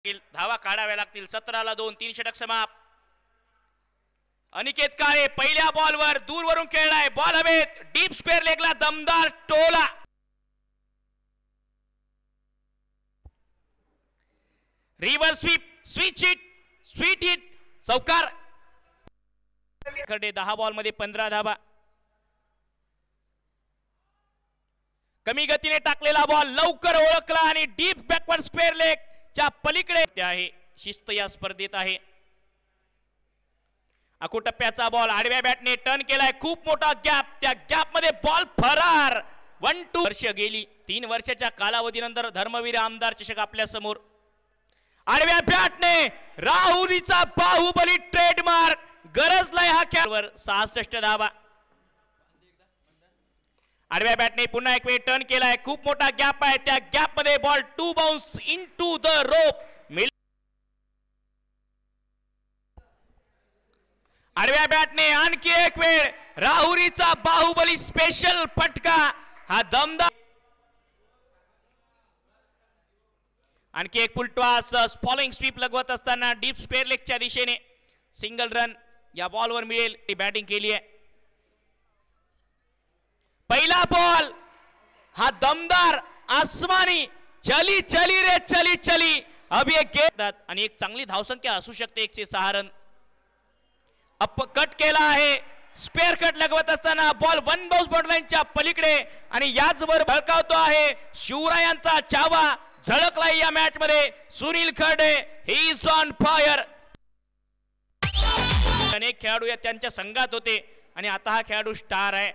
धावा काढाव्या लागतील. 17-2 3 षटक समाप्त. अनिकेत काळे पहिल्या बॉलवर दूरवरून खेळलाय. बॉल हवेत डीप स्क्वेअर लेगला दमदार टोला. Reverse sweep switch hit sweet hit चौकार. खडे 10 बॉल मध्ये 15 धावा. कमी गतीने टाकलेला बॉल लवकर ओळखला आणि डीप बॅकवर्ड स्क्वेअर लेग च्या पलीकडे आहे. शिस्त या स्पर्धेत आहे. अकुटप्प्याचा बॉल आडव्या बॅटने टर्न केलाय. खूप मोठा गॅप. त्या गॅप मध्ये बॉल फरार. 1-2 वर्ष गेली. 3 वर्षाच्या कालावधीनंतर धर्मवीर आमदार चषक आपल्या समोर. आडव्या बॅटने राहुरीचा बाहुबली ट्रेडमार्क गरजलाय हा खेळावर. 66 धावा. आडव्या बॅटने पुन्हा एक वेळ टर्न केलाय. खूप मोठा गॅप आहे. त्या गॅप मध्ये ball to bounce into the rope. आडव्या बॅटने आणखी एक वेळ राहुरीचा बाहुबली स्पेशल फटका. हा दमदार. आणखी एक फुलटॉस फॉलोइंग स्वीप लगवत असताना डीप स्क्वेअर लेगच्या दिशेने सिंगल रन या बॉलवर मिळेल. ती बॅटिंग केली आहे. पहिला बॉल हा दमदार आसमानी चली चली रे चली चली अभी एक घेतात आणि एक चांगली धावसंख्या असू शकते. 106 रन. अप कट केला आहे. स्क्वेअर कट लगवत असताना बॉल 1 बाउन्स बॉर्डरलाईनच्या पलीकडे आणि याचबरोबर भडकावतो आहे शिवरायांचा चावा. झळकलाय या मॅच मध्ये सुनील खडे. He is on fire. अनेक खेळाडू या त्यांच्या संघात होते आणि आता हा खेळाडू स्टार आहे.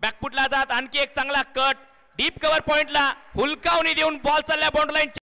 बॅकफुटला जात आणखी एक चांगला कट. डीप कव्हर पॉइंटला हुलकावणी देऊन बॉल चालल्या बाउंड्री लाईन.